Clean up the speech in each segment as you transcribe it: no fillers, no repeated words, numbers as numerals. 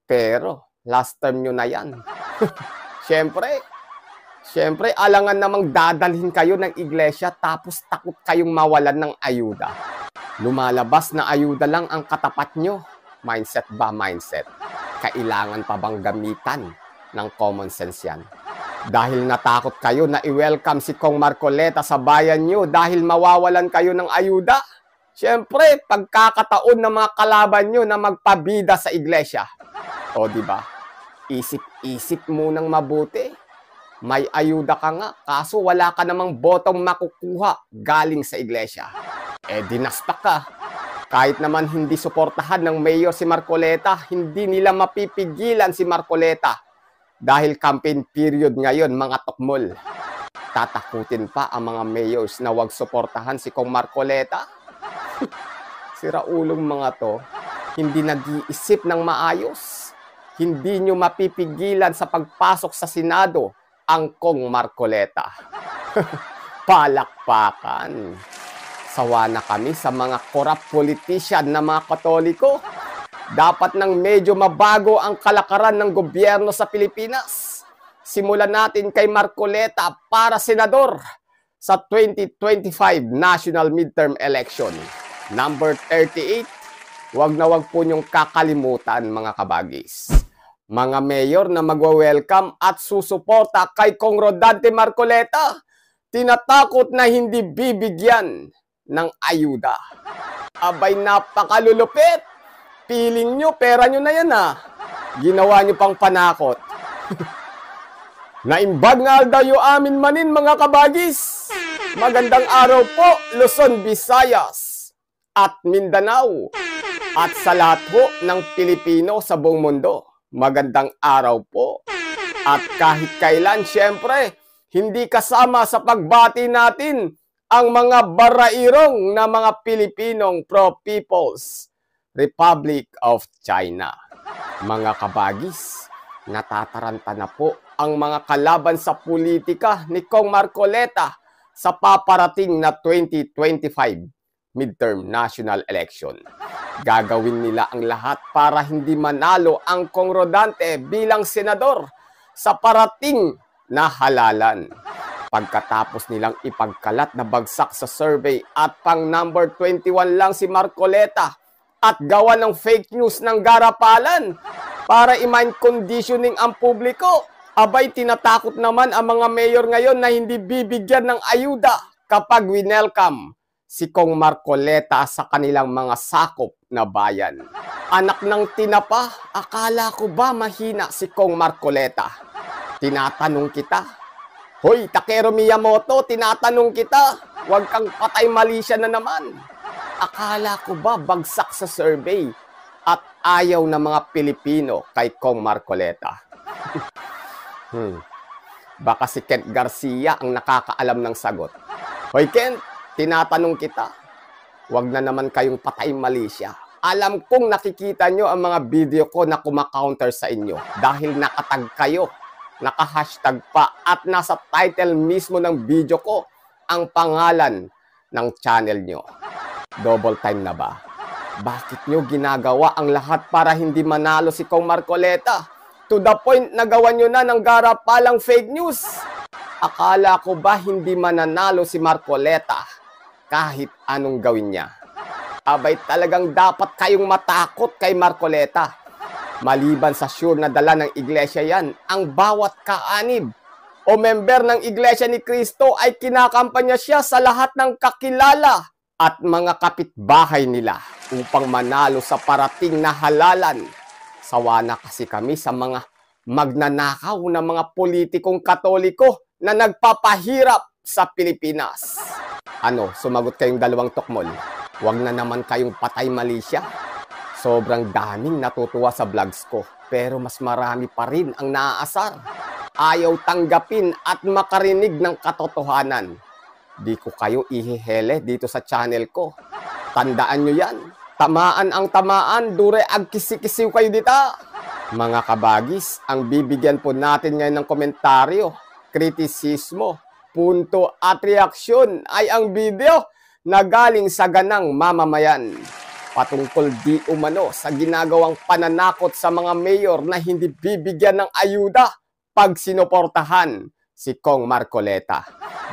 Pero, last term nyo na yan. Siyempre, alangan namang dadalhin kayo ng iglesia tapos takot kayong mawalan ng ayuda. Lumalabas na ayuda lang ang katapat nyo. Mindset ba mindset? Kailangan pa bang gamitan ng common sense yan? Dahil natakot kayo na i-welcome si Kong Marcoleta sa bayan nyo dahil mawawalan kayo ng ayuda. Siyempre, pagkakataon ng mga kalaban nyo na magpabida sa iglesia. O diba? Isip-isip munang mabuti. May ayuda ka nga, kaso wala ka namang botong makukuha galing sa iglesia. Dinaspak ka. Kahit naman hindi suportahan ng mayor si Marcoleta, hindi nila mapipigilan si Marcoleta. Dahil campaign period ngayon, mga tukmol. Tatakutin pa ang mga mayors na wag suportahan si Kong Marcoleta? Siraulong mga to, hindi nag-iisip ng maayos. Hindi nyo mapipigilan sa pagpasok sa Senado ang Kong Marcoleta. Palakpakan. Sawa na kami sa mga corrupt politician na mga Katoliko. Dapat nang medyo mabago ang kalakaran ng gobyerno sa Pilipinas. Simulan natin kay Marcoleta para senador sa 2025 National Midterm Election. Number 38, wag na wag po niyong kakalimutan mga kabagis. Mga mayor na magwa-welcome at susuporta kay Kong Rodante Marcoleta, tinatakot na hindi bibigyan ng ayuda. Abay, napakalulupit. Piling nyo, pera nyo na yan Ginawa nyo pang panakot. Naimbag nga daw yung amin manin mga kabagis. Magandang araw po, Luzon, Visayas at Mindanao. At sa lahat po ng Pilipino sa buong mundo. Magandang araw po. At kahit kailan, syempre, hindi kasama sa pagbati natin ang mga barairong na mga Pilipinong pro-peoples Republic of China. Mga kabagis, natataranta na po ang mga kalaban sa politika ni Kong Marcoleta sa paparating na 2025 midterm national election. Gagawin nila ang lahat para hindi manalo ang Kong Rodante bilang senador sa parating na halalan. Pagkatapos nilang ipagkalat na bagsak sa survey at pang number 21 lang si Marcoleta at gawa ng fake news ng garapalan para i-mind conditioning ang publiko. Abay, tinatakot naman ang mga mayor ngayon na hindi bibigyan ng ayuda kapag winelcome si Kong Marcoleta sa kanilang mga sakop na bayan. Anak ng tinapa, akala ko ba mahina si Kong Marcoleta? Tinatanong kita. Hoy, Takero Miyamoto, tinatanong kita. Huwag kang patay Malaysia na naman. Akala ko ba bagsak sa survey at ayaw ng mga Pilipino kay Kong Marcoleta? Baka si Kent Garcia ang nakakaalam ng sagot. Hoy Kent, tinatanong kita. Huwag na naman kayong patay Malaysia. Alam kong nakikita nyo ang mga video ko na kumakounter sa inyo dahil nakatag kayo, naka-hashtag pa at nasa title mismo ng video ko ang pangalan ng channel nyo. Double time na ba? Bakit nyo ginagawa ang lahat para hindi manalo si Kong Marcoleta? To the point na gawan nyo na ng garapalang fake news. Akala ko ba hindi mananalo si Marcoleta kahit anong gawin niya? Abay, talagang dapat kayong matakot kay Marcoleta. Maliban sa sure na dala ng iglesia yan, ang bawat kaanib o member ng Iglesia ni Cristo ay kinakampanya siya sa lahat ng kakilala at mga kapitbahay nila upang manalo sa parating na halalan. Sawa na kasi kami sa mga magnanakaw na mga politikong Katoliko na nagpapahirap sa Pilipinas. Ano, sumagot kayong dalawang tukmol? Huwag na naman kayong patay Malaysia. Sobrang daming natutuwa sa vlogs ko, pero mas marami pa rin ang naaasar. Ayaw tanggapin at makarinig ng katotohanan. Di ko kayo ihihele dito sa channel ko. Tandaan nyo yan. Tamaan ang tamaan, dure ag kisi-kisiw kayo dita. Mga kabagis, ang bibigyan po natin ngayon ng komentaryo, kritisismo, punto at reaksyon ay ang video na galing sa ganang mamamayan. patungkol di umano sa ginagawang pananakot sa mga mayor na hindi bibigyan ng ayuda pag sinuportahan si Kong Marcoleta.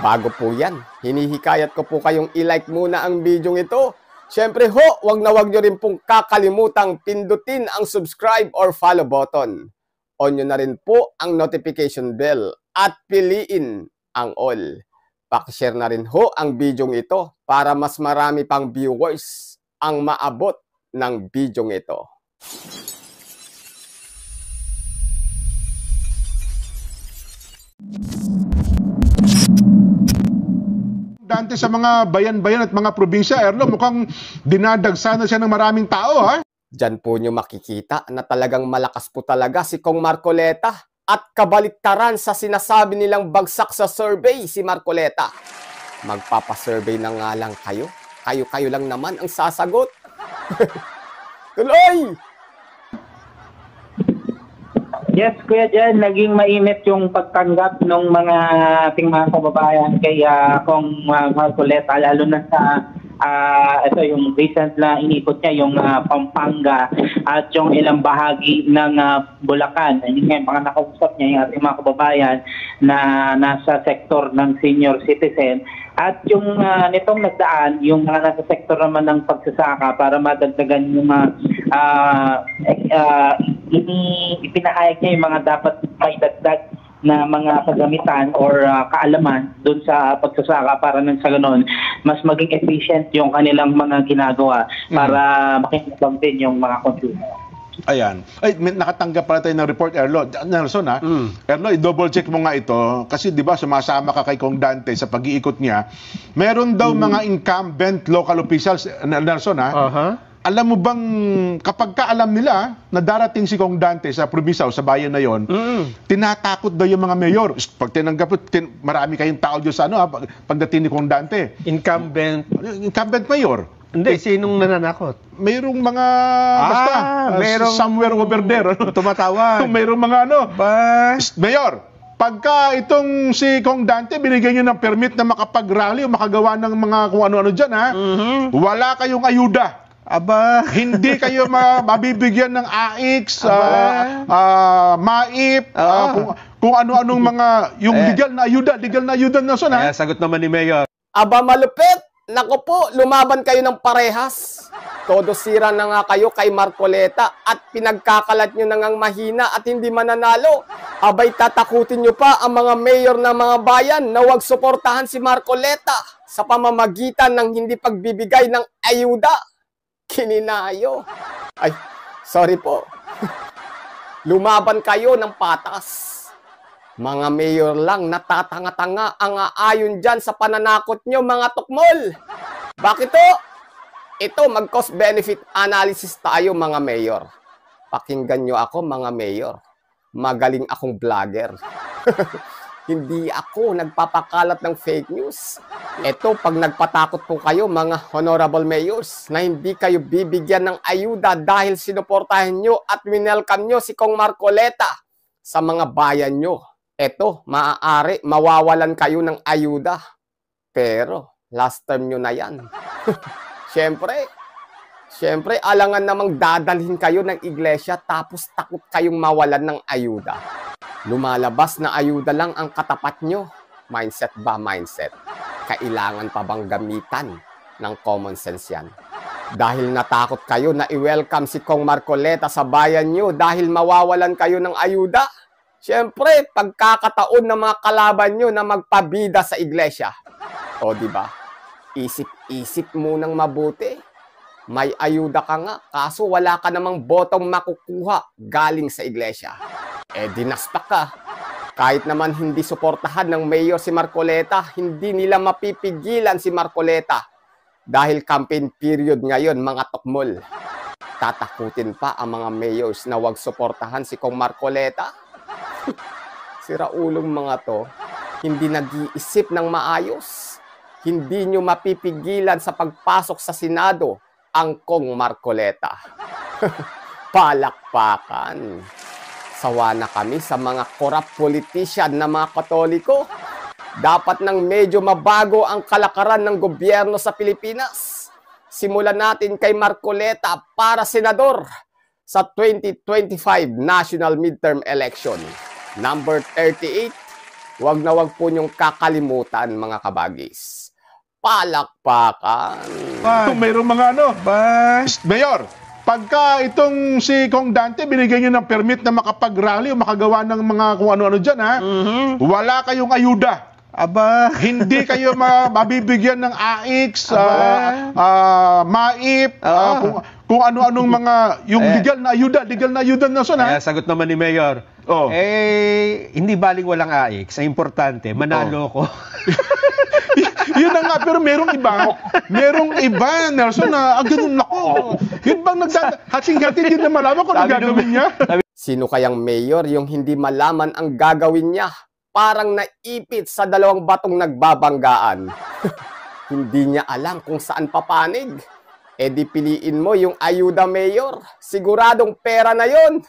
Bago po yan, hinihikayat ko po kayong i-like muna ang video ito. Siyempre ho, wag nyo rin pong kakalimutang pindutin ang subscribe or follow button. On nyo na rin po ang notification bell at piliin ang all. Pakishare na rin ho ang video ito para mas marami pang viewers ang maabot ng video ito. Dante sa mga bayan-bayan at mga probinsya, Erlo, mukhang dinadagsa na siya ng maraming tao, ha? Diyan po nyo makikita na talagang malakas po talaga si Kong Marcoleta at kabaliktaran sa sinasabi nilang bagsak sa survey si Marcoleta. Magpapasurvey na nga lang kayo. Kayo-kayo lang naman ang sasagot. Tuloy! Yes, Kuya Jan, naging mainit yung pagtanggap ng mga ating mga kababayan kay Kong Marcoleta, lalo na sa ito yung recent na inipot niya, yung Pampanga at yung ilang bahagi ng Bulacan. Yung mga nakausap niya, yung ating mga kababayan na nasa sektor ng senior citizen. At yung nitong nagdaan, yung mga nasa sektor naman ng pagsasaka para madagdagan yung ipinahayag niya yung mga dapat may dagdag na mga kagamitan or kaalaman doon sa pagsasaka para nang sa ganun mas maging efficient yung kanilang mga ginagawa para makinabang din yung mga consumer. Ayan. Ay, nakatanggap pala tayo ng report, Erlo. Nelson, ha? Erlo, i-double check mo nga ito. Kasi, di ba, sumasama ka kay Kong Dante sa pag-iikot niya. Meron daw mga incumbent local officials, Nelson, ha? Alam mo bang, kapag kaalam nila na darating si Kong Dante sa probinsya o sa bayan na yon, tinatakot daw yung mga mayor. Pag tinanggap, marami kayong tao dyan sa pagdating ni Kong Dante. Incumbent mayor. Hindi, sinong nananakot? Mayroong mga, basta, mayroong somewhere over there. Tumatawag. Mayroong mga Mayor, pagka itong si Kong Dante, binigyan nyo ng permit na makapag-rally o makagawa ng mga kung ano-ano dyan, ha? Wala kayong ayuda. Aba. Hindi kayo mabibigyan ng AIX, MAIP, kung ano-anong mga, yung legal na ayuda na son, ha? Sagot naman ni Mayor. Aba malupit! Nako po, lumaban kayo ng parehas. Todo sira na nga kayo kay Marcoleta at pinagkakalat nyo na ngang mahina at hindi mananalo. Abay tatakutin nyo pa ang mga mayor ng mga bayan na huwag suportahan si Marcoleta sa pamamagitan ng hindi pagbibigay ng ayuda. Kininayo. Ay, sorry po. Lumaban kayo ng patas. Mga mayor lang natatanga-tanga ang aayon dyan sa pananakot nyo, mga tukmol. Bakit to? Ito, mag-cost-benefit analysis tayo, mga mayor. Pakinggan nyo ako, mga mayor. Magaling akong vlogger. Hindi ako nagpapakalat ng fake news. Ito, pag nagpatakot po kayo, mga honorable mayors, na hindi kayo bibigyan ng ayuda dahil sinuportahan nyo at winelcome nyo si Kong Marcoleta sa mga bayan nyo. Eto, maaari, mawawalan kayo ng ayuda. Pero, last term nyo na yan. Siyempre, alangan namang dadalhin kayo ng iglesia tapos takot kayong mawalan ng ayuda. Lumalabas na ayuda lang ang katapat nyo. Mindset ba mindset? Kailangan pa bang gamitan ng common sense yan? Dahil natakot kayo na i-welcome si Kong Marcoleta sa bayan nyo dahil mawawalan kayo ng ayuda? Siyempre, pagkakataon ng mga kalaban nyo na magpabida sa iglesia. O, di ba? Isip-isip munang mabuti. May ayuda ka nga, kaso wala ka namang botong makukuha galing sa iglesia. Dinastak ka. Kahit naman hindi suportahan ng mayor si Marcoleta, hindi nila mapipigilan si Marcoleta. Dahil campaign period ngayon, mga tukmol. Tatakutin pa ang mga mayors na wag suportahan si Kong Marcoleta? Siraulong mga to, hindi nag-iisip ng maayos. Hindi nyo mapipigilan sa pagpasok sa Senado ang Kong Marcoleta. Palakpakan. Sawa na kami sa mga corrupt politician na mga Katoliko. Dapat nang medyo mabago ang kalakaran ng gobyerno sa Pilipinas. simulan natin kay Marcoleta para senador sa 2025 National Midterm Election. Number 38, wag na wag po niyong kakalimutan mga kabagis. Palakpakan! Mayroong mga ano, Ba? Mayor, pagka itong si Kong Dante binigyan niyo ng permit na makapag-rally o makagawa ng mga kung ano-ano dyan, ha? Wala kayong ayuda. Aba. Hindi kayo mabibigyan ng AIX, MAIP, kung ano-anong mga, yung legal na ayuda na son, ha? Kaya sagot naman ni Mayor. Oh. Hindi baling walang AX. Ang importante, manalo ko. Yun na nga, pero merong iba, Nelson, na ganun ako. Yun bang hatsing-hatin din na malaman kung ano gagawin niya? Sino kayang mayor yung hindi malaman ang gagawin niya? Parang naipit sa dalawang batong nagbabanggaan. Hindi niya alam kung saan papanig. E di piliin mo yung ayuda mayor. Siguradong pera na yon.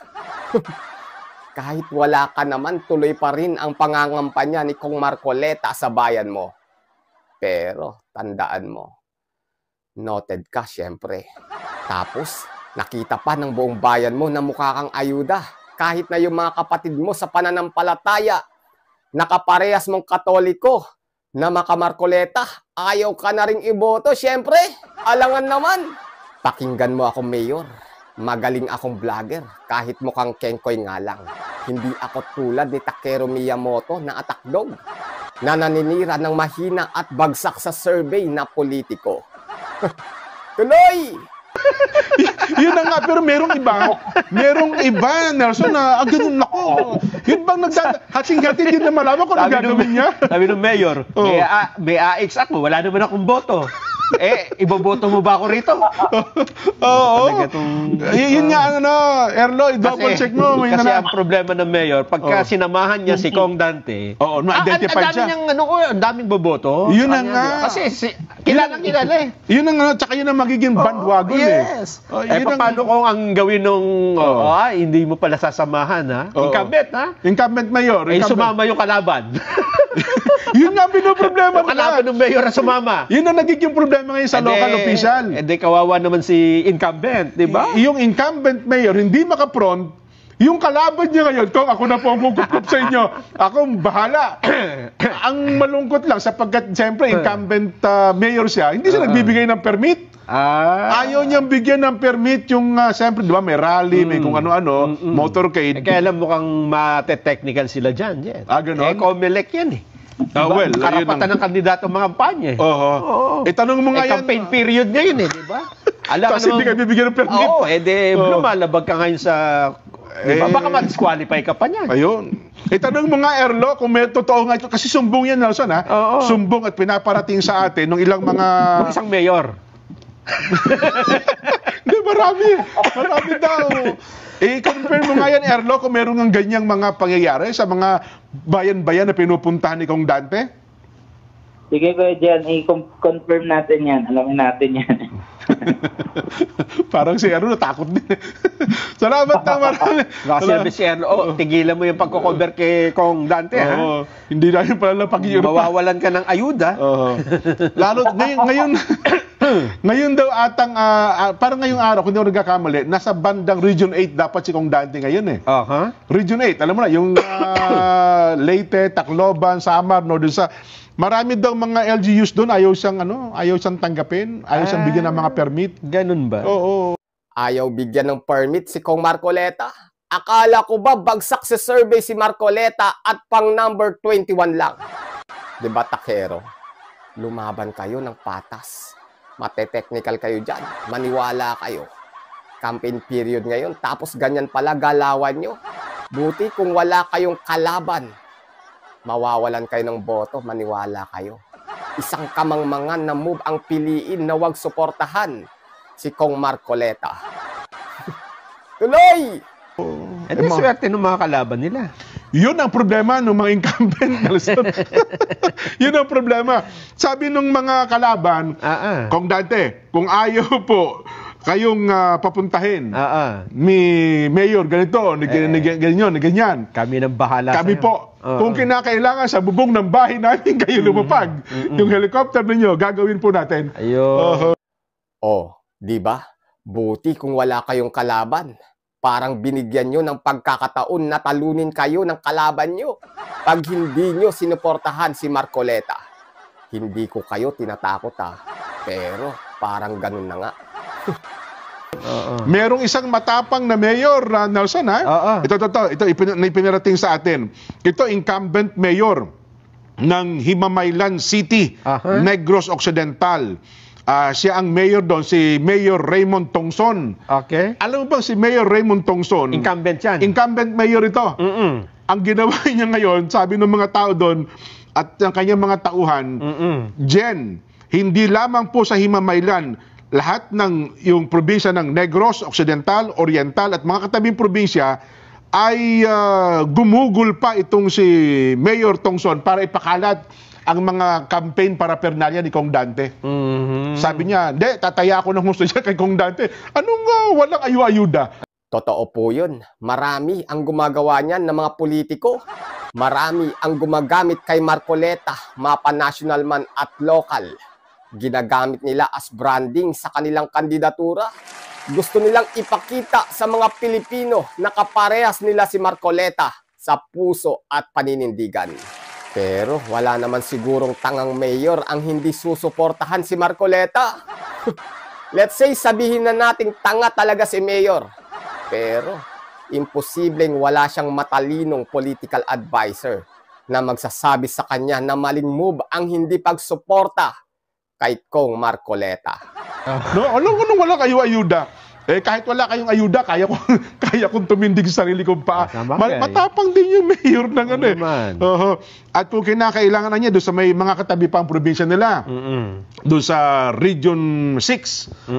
Kahit wala ka naman, tuloy pa rin ang pangangampanya ni Kong Marcoleta sa bayan mo. Pero, tandaan mo, noted ka syempre. Tapos, nakita pa ng buong bayan mo na mukha kang ayuda. Kahit na yung mga kapatid mo sa pananampalataya, nakaparehas mong Katoliko na makamarkoleta, ayaw ka na rin iboto, syempre. Alangan naman. Pakinggan mo ako, Mayor. Magaling akong vlogger, kahit mukhang kengkoy nga lang. Hindi ako tulad ni Takeru Miyamoto na atakdog, na naninira ng mahina at bagsak sa survey na politiko. Tuloy! Yun na nga, pero merong iba, Nelson, na ganun ako. Yun bang hatsing-hatin din na malaman kung ano gagawin niya? Sabi ng Mayor, may AX ako, wala naman akong boto. Iboboto mo ba ako rito? Oo. Yun nga, Erlo, i-double check mo. Kasi ang problema ng Mayor, pagka sinamahan niya si Kong Dante, ma-identify siya. Ang daming boboto. Yun na nga. Kasi kilala eh. Yun na nga, tsaka yun ang magiging bandwagon yes. Paano kung ang gawin nung hindi mo pala sasamahan, ha? Incumbent, ha? Incumbent Mayor. Sumama yung kalaban. Yun nga pinoproblema nila. Kalaban ng Mayor na sumama. Yun ang nagiging problema ngayon sa local official. Kawawa naman si incumbent, di ba? Yung incumbent Mayor, hindi makapront. Yung kalaban niya ngayon, kung ako na po ang kukup sa inyo, akong bahala. Ang malungkot lang, sapagkat siyempre incumbent mayor siya, hindi siya nagbibigay ng permit. Ayaw niyang bigyan ng permit yung, siyempre, di ba, may rally, may kung ano-ano, motorcade. Kaya alam mo kang mate-technical sila dyan. Yes. Ganon? Comelec yan eh. Diba? Well, karapatan ng kandidato mga kampanya. Oo. Tanong mo nga yan. Campaign period ngayon eh, di ba? Kasi hindi ka bibigyan ng permit. Oo, lumalabag ka ngayon sa... Diba? Baka ma-disqualify ka pa niyan. Ayun. Tanong mo nga, Erlo, kung may totoo nga ito. Kasi sumbong yan, Nelson, ha? Oo. Sumbong at pinaparating sa atin ng ilang mga... Isang mayor. Hindi, marami. Marami daw. I-confirm mo nga yan, Erlo, kung meron ng ganyang mga pangyayari sa mga bayan-bayan na pinupuntahan ni Kong Dante? Sige ko dyan, i-confirm natin yan. Alamin natin yan. Parang si Erlo natakot din. Salamat na marami. Sabi si Erlo, tigilan mo yung pagko-cover kay Kong Dante, ha? Hindi na yung pala pag-iirap. Mawawalan ka ng ayuda. Lalo, ngayon daw atang, parang ngayong araw, kung hindi ako nagkakamali, nasa bandang Region 8 dapat si Kong Dante ngayon eh. Region 8, alam mo na, yung Leyte, Tacloban, Samar, Northern sa marami daw mga LGUs doon, ayaw siyang tanggapin, ayaw siyang bigyan ng mga permit. Ganun ba? Oo. Ayaw bigyan ng permit si Kong Marcoleta? Akala ko ba bagsak sa survey si Marcoleta at pang number 21 lang? Diba, Takero? Lumaban kayo ng patas. Mate-technical kayo dyan. Maniwala kayo. Campaign period ngayon, tapos ganyan pala galawan nyo. Buti kung wala kayong kalaban. Mawawalan kayo ng boto, maniwala kayo. Isang kamangmangan na move ang piliin na wag suportahan si Kong Marcoleta. Tuloy! Swerte ng mga kalaban nila. Yun ang problema ng mga incumbent, Nelson. Yun ang problema. Sabi ng mga kalaban, Kong Dante, kung ayaw po kayong papuntahin ni Mayor ganito, ganyan. Kami nang bahala Kami sa'yo. po. Kung kinakailangan sa bubong ng bahay natin kayo lumapag, yung helicopter ninyo, gagawin po natin. Ayun. Oh, di ba? Buti kung wala kayong kalaban. Parang binigyan nyo ng pagkakataon na talunin kayo ng kalaban nyo. Pag hindi nyo sinuportahan si Marcoleta, hindi ko kayo tinatakot pero parang ganun na nga. Merong isang matapang na mayor, Nelson, ha? Ito ipinarating sa atin. Ito, incumbent mayor ng Himamaylan City, Negros Occidental. Siya ang mayor doon, si Mayor Raymond Tongson. Okay. Alam mo ba si Mayor Raymond Tongson? Incumbent yan. Incumbent mayor ito. Ang ginawa niya ngayon, sabi ng mga tao doon, at ang kanyang mga tauhan, Jen, hindi lamang po sa Himamaylan, lahat ng yung probinsya ng Negros, Occidental, Oriental at mga katabing probinsya ay gumugol pa itong si Mayor Tongson para ipakalat ang mga campaign paraphernalia ni Kong Dante. Sabi niya, hindi, tataya ako ng gusto niya kay Kong Dante. Anong walang ayu-ayuda? Totoo po yun. Marami ang gumagawa niyan ng mga politiko. Marami ang gumagamit kay Marcoleta, mapa national man at local. Ginagamit nila as branding sa kanilang kandidatura. Gusto nilang ipakita sa mga Pilipino na kaparehas nila si Marcoleta sa puso at paninindigan. Pero wala naman sigurong tangang mayor ang hindi susuportahan si Marcoleta. Let's say sabihin na nating tanga talaga si mayor. Pero imposibleng wala siyang matalinong political advisor na magsasabi sa kanya na maling move ang hindi pagsuporta kay Kong Marcoleta. No, alam ko nung wala kayo ayuda. Kahit wala kayong ayuda, kaya kong tumindig sa sarili kong paa. Matapang din yung mayor ng ano At kung kinakailangan na niya doon sa may mga katabi pang probinsya nila, doon sa Region 6,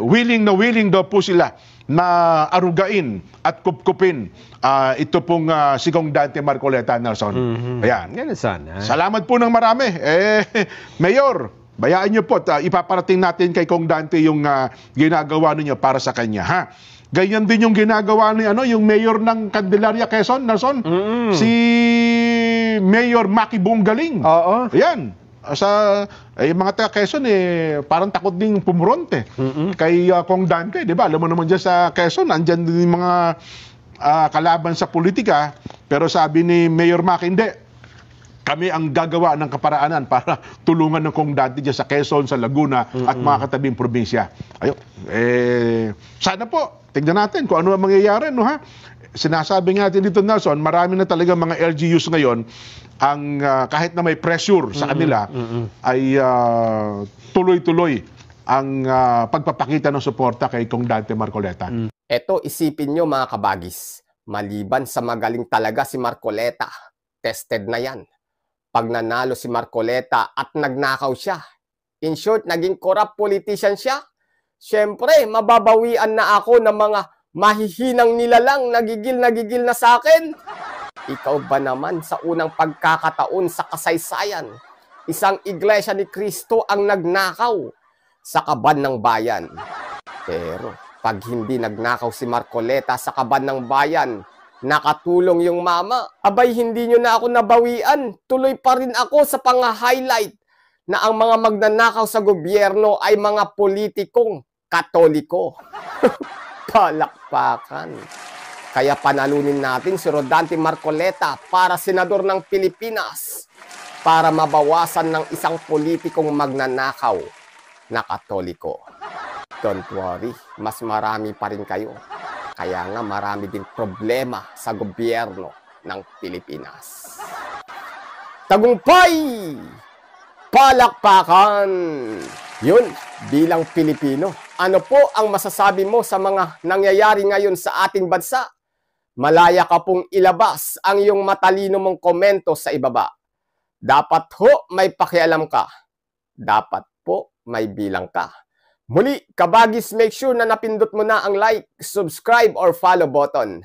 willing daw po sila na arugain at kupkupin ito pong si Kong Dante Marcoleta, Nelson. Ayan. Ganun sana. Salamat po ng marami. Mayor, bayaan niyo po, ipaparating natin kay Kong Dante yung ginagawa niyo para sa kanya, ha? Ganyan din yung ginagawa ni yung mayor ng Candelaria, Quezon, Nelson. Si Mayor Maki Bungaling. Oo. Ayan. Yung mga taga Quezon parang takot ding pumuronte kay Kong Dante, di ba? Alam mo naman dyan sa Quezon, andyan din yung mga kalaban sa politika, pero sabi ni Mayor Maki, hindi. Kami ang gagawa ng kaparaanan para tulungan ng Kong Dante dyan sa Quezon, sa Laguna at mga katabing probinsya. Ayun. Sana po, tignan natin kung ano ang mangyayari, no, ha? Sinasabi nga natin dito, Nelson, marami na talaga mga LGUs ngayon ang kahit na may pressure sa kanila ay tuloy-tuloy ang pagpapakita ng suporta kay Kong Dante Marcoleta. Eto, isipin nyo mga kabagis, maliban sa magaling talaga si Marcoleta, tested na yan. Pag nanalo si Marcoleta at nagnakaw siya, in short, naging corrupt politician siya, syempre, mababawian na ako ng mga mahihinang nilalang nagigil na sa akin. Ikaw ba naman sa unang pagkakataon sa kasaysayan, isang iglesia ni Cristo ang nagnakaw sa kaban ng bayan? Pero pag hindi nagnakaw si Marcoleta sa kaban ng bayan, nakatulong yung mama, abay hindi nyo na ako nabawian. Tuloy pa rin ako sa pang-highlight na ang mga magnanakaw sa gobyerno ay mga politikong Katoliko. Palakpakan. Kaya panalunin natin si Rodante Marcoleta para senador ng Pilipinas para mabawasan ng isang politikong magnanakaw na Katoliko. Don't worry, mas marami pa rin kayo. Kaya nga marami din problema sa gobyerno ng Pilipinas. Tagumpay! Palakpakan! Yun, bilang Pilipino, ano po ang masasabi mo sa mga nangyayari ngayon sa ating bansa? Malaya ka pong ilabas ang iyong matalino mong komento sa ibaba. Dapat ho may pakialam ka. Dapat po may bilang ka. Muli, kabagis, make sure na napindot mo na ang like, subscribe, or follow button.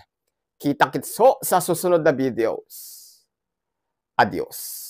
Kita-kits ho sa susunod na videos. Adios.